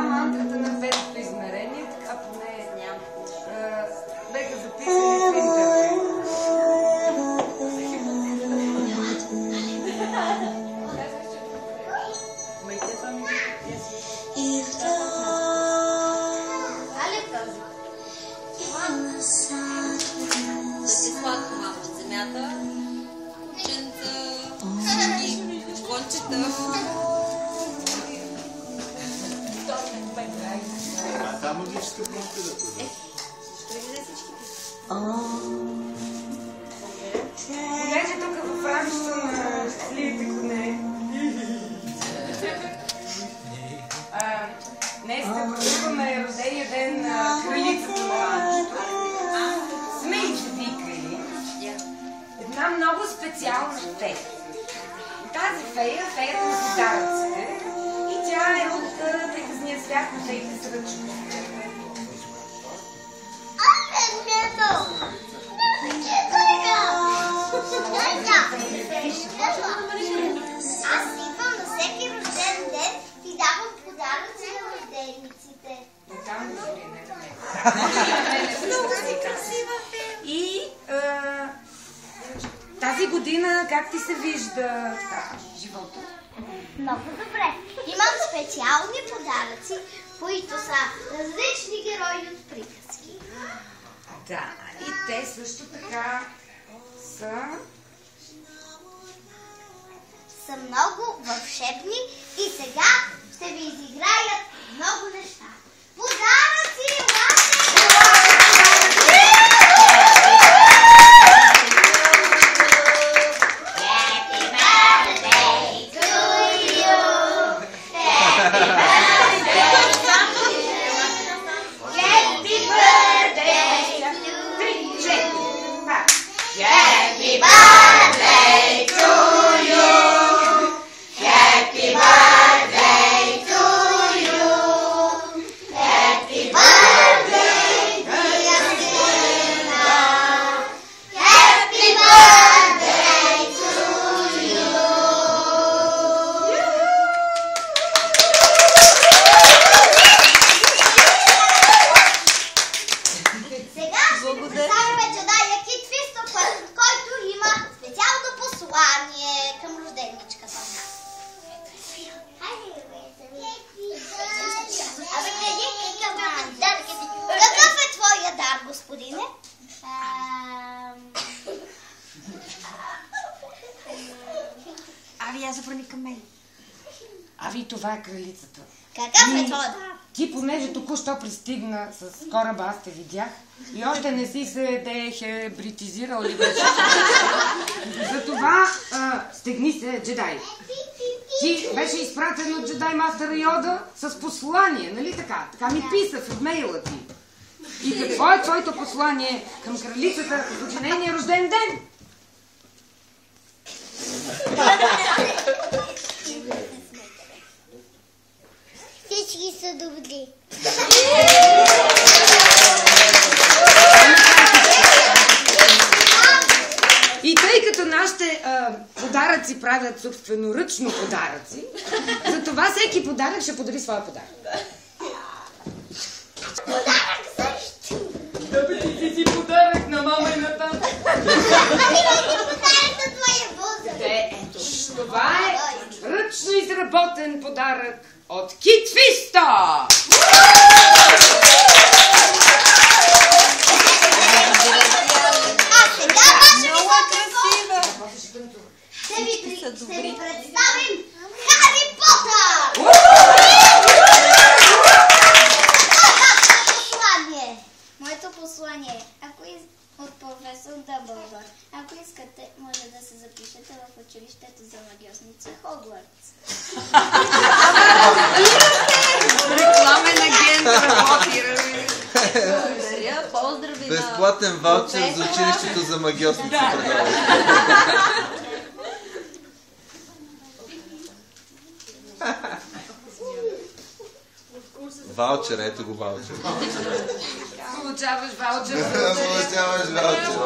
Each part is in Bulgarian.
мантрата на петото измерение, така поне беха записани в интернет. Сладко малко от земята, кученца, кончета. Там магическа промка да бъде. Ще видя всичките. Понеже тук в ранчото на щастливите коне днес празнуваме рождения ден на кралицата на ранчото, сме извикали една много специална фея. Тази фея, феята на подаръците, и тя е от приказния свят на феите с ръчно. Аз идвам на всеки рожден ден и давам подаръци на рождениците. И тази година как ти се вижда живота? Много добре. Имам специални подаръци, които са различни герои от приказки. Да, и те също така са много вълшебни и сега ще ви изиграят много неща. Подаръци, господине? Ави, аз завърни към мен. Ави, това е кралицата. Какъв е твой дар? Ти, понеже току-що пристигна с кораба, аз те видях, и още не си се дехебритизирал ли беше. Затова стегни се, джедай. Ти беше изпратен от джедай мастера Йода с послание, нали така? Така ми писа в мейла ти. И какво е твоето послание към кралицата за нейния рожден ден? Всички са добри. И тъй като нашите подаръци правят собственоръчно подаръци, затова всеки подарък ще подари своя подарък. Подарък също. Да бе, ти си подарък на мама и на тата. Подарък на твоя възраст. Ето, това е ръчно изработен подарък от Кит Фисто! А сега ваша високост ще ви представим Хари Потър! Моето послание от професор Дъмбълдор. Ако искате, може да се запишете в училището за магиосница Хогвартс. Рекламен агент работи. Благодаря, поздрави на... Безплатен ваучер за училището за магиосници. Ваучер, ето го ваучер. Получаваш ваучер. Получаваш ваучер.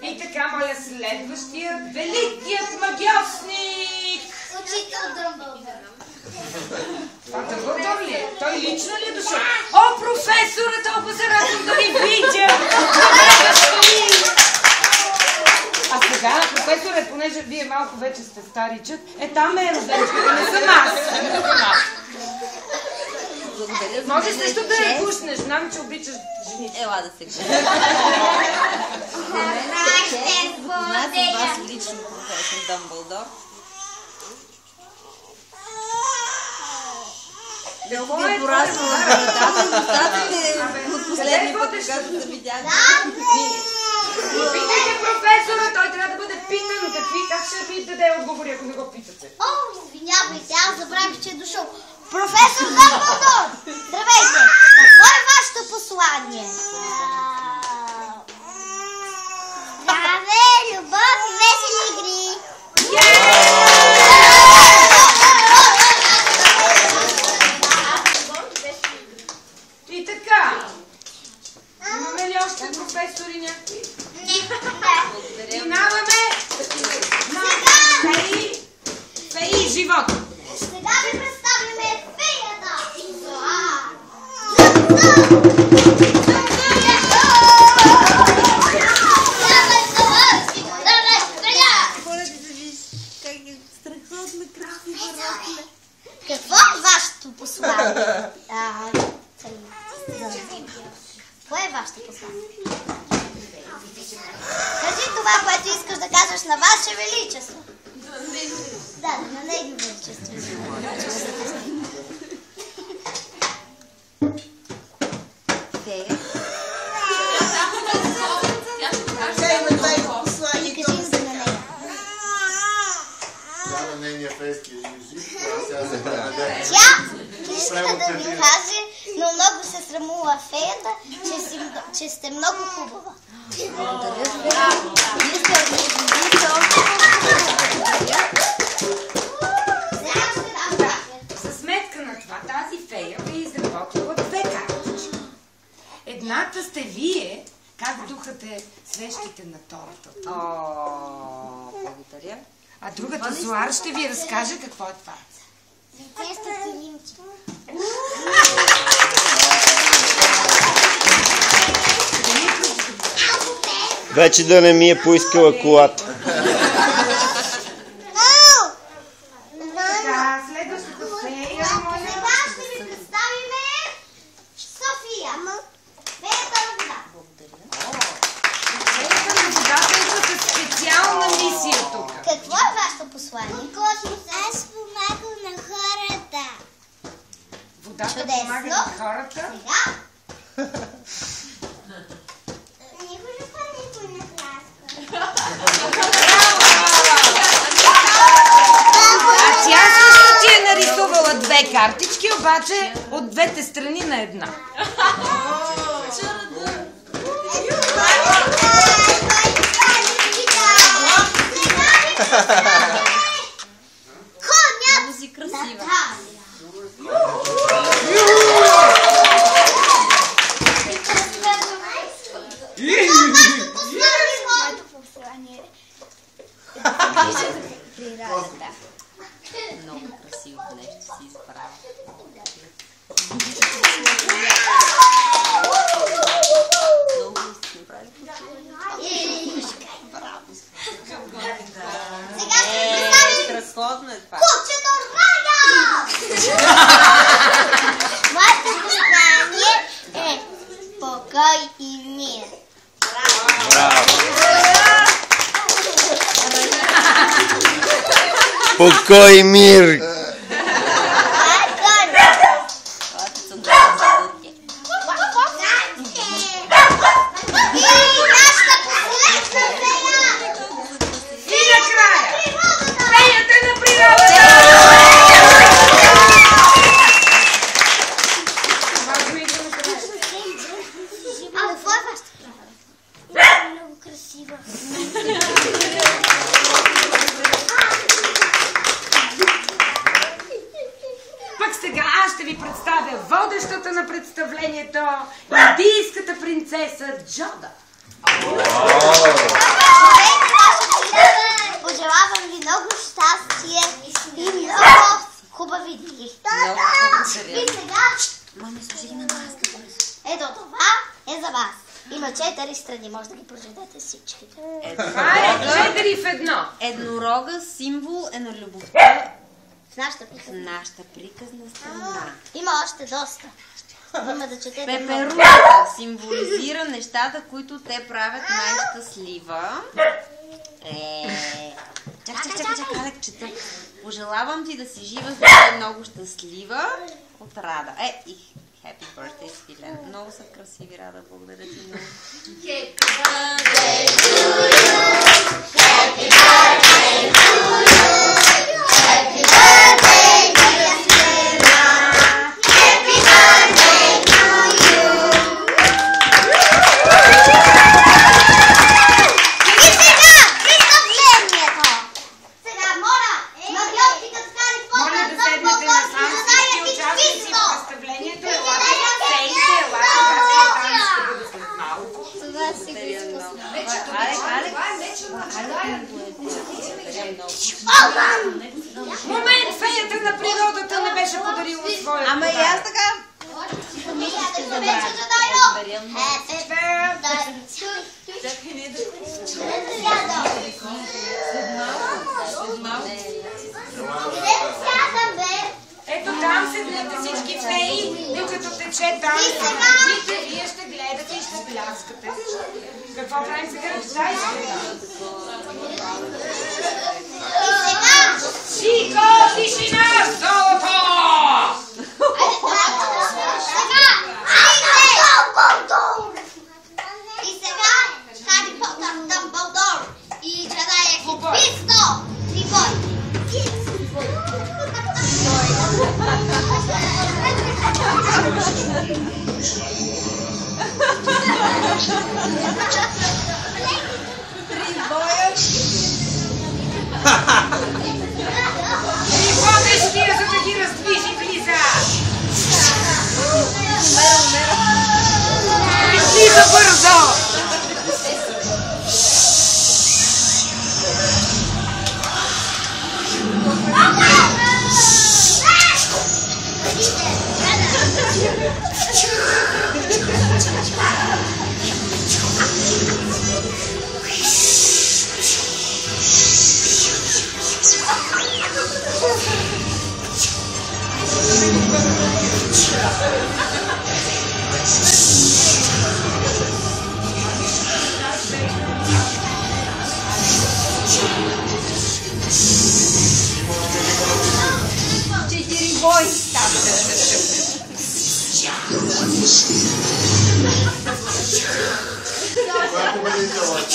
И така, моля, след следващия великият магиосник! Учител Дъмбълдър. Това Дъмбълдър ли е? Той лично ли е дошъл? О, професора, толкова се радвам да ви видя! А сега, професоре, понеже вие малко вече сте старичък, там е роденчето, не съм аз. Благодаря за Може мен е също да я чест. пуснеш, знам, че обичаш жените. Ела да се гледа. За мен е чест да запозная с вас лично, професор Дъмбълдор. Много ви е пораснала брадата, достатъчно от последния път, когато се видях. Питайте професора, той трябва да бъде питан. Как ще ви даде отговори, ако не го питате? О, извинявайте, аз забравих, че е дошъл. Професор Дъмбълдор! Здравейте! Какво е вашето послание? Здраве, любов и весели игри! И така. Имаме ли още професори някакви? Благодаря. Минаваме на феи живот. Сега ви представяме феята! Какво е вашето послание? Какво е вашето послание? Кажи това, което искаш да кажеш на Ваше Величество. Да, на Нейно Величество. И кажи им за на нея. Тя на нейния фейски език, а сега се предаде. Тя иска да ви каже, но много се срамува феята, че сте много хубава. За сметка на това, тази фея ви изработила две картички. Едната сте вие, как духате свещите на тортата. Благодаря. А другата Зоар ще ви разкаже какво е това. Вече да не ми е поискала колата. Така, следващата фея, моля. Сега ще ви представиме София. Феята на вода. Феята на водата е с специална мисия тук. Какво е вашето послание? Аз помагам на хората. Водата Чудесно. помага на хората. Сега? Никой не праска. А тя също ти е нарисувала две картички, обаче от двете страни на една. Много си красива. Много красиво нещо си избрала. Много си направи страхотно е това. Кучето Рая! Моето послание е покой и мир. Покой и мир! И накрая, феята на природата! А какво е вашето право? Много красива. Пък сега аз ще ви представя водещата на представлението, индийската принцеса Джода. Ваше ги може да ги прочетете всичките. Това е 4 в 1. Еднорога символ е на любовта В нашата в приказна. нашата приказна страна. Има още доста. Има да четете много. Пеперудата символизира нещата, които те правят най-щастлива. Чакай, Алек, чета. Пожелавам ти да си жива, да си много щастлива от Рада. И Happy birthday, Свилен. Много са красиви, Рада. Благодаря ти много. Момент, феята на природата не беше подарила своя. Ама и аз така. Ето там седнете всички феи, докато тече там. Вие ще гледате и ще пляскате. Какво правим сега? Шико, тишина, золото! И сега Хари Потър, Дъмбълдор и джедая Христо и бой. И водещия, за да ги раздвижи, влиза! Влиза бързо!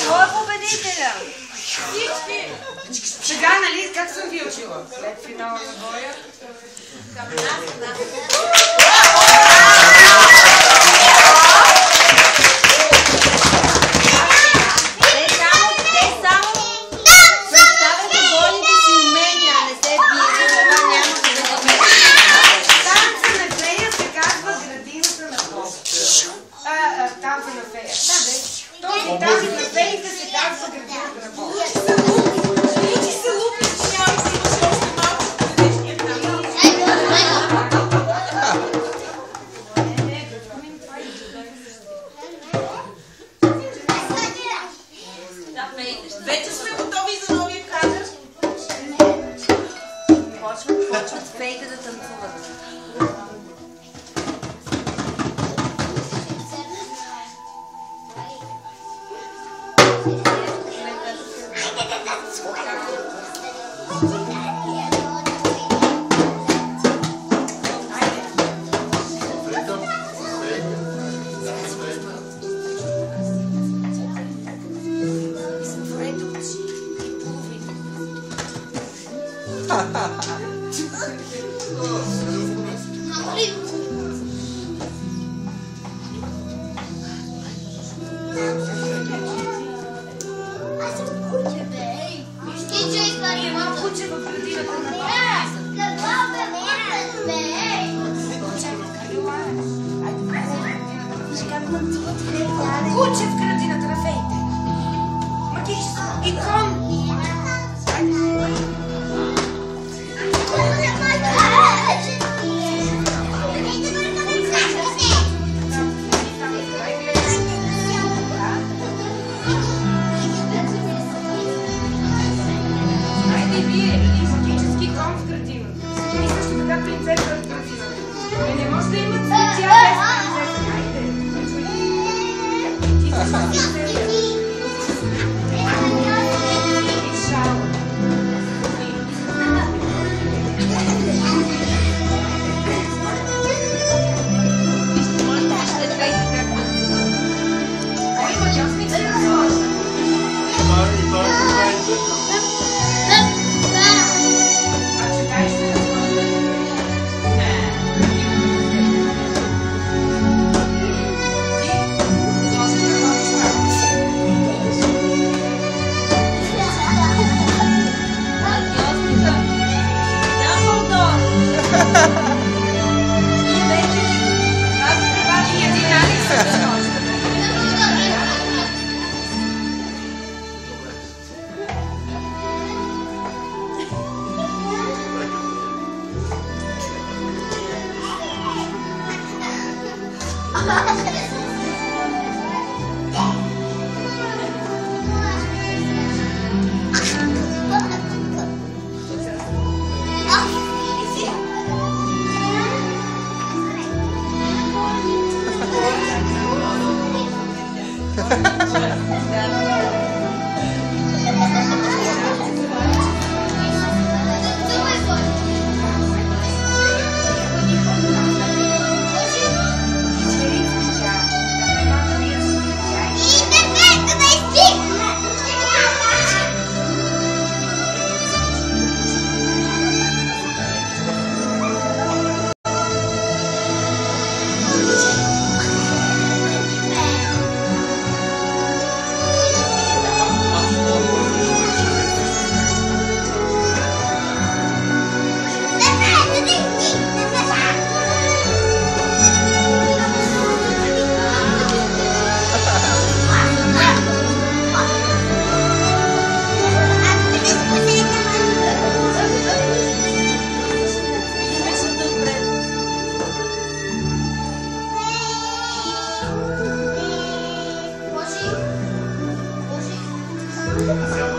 Кой е победителя? Сега, нали, как съм ви учила? След финала на боя. Вече сме готови за новия кадър. Почват фейка да танцуват. Куче в градината на феите. Магическо. И кон. Може.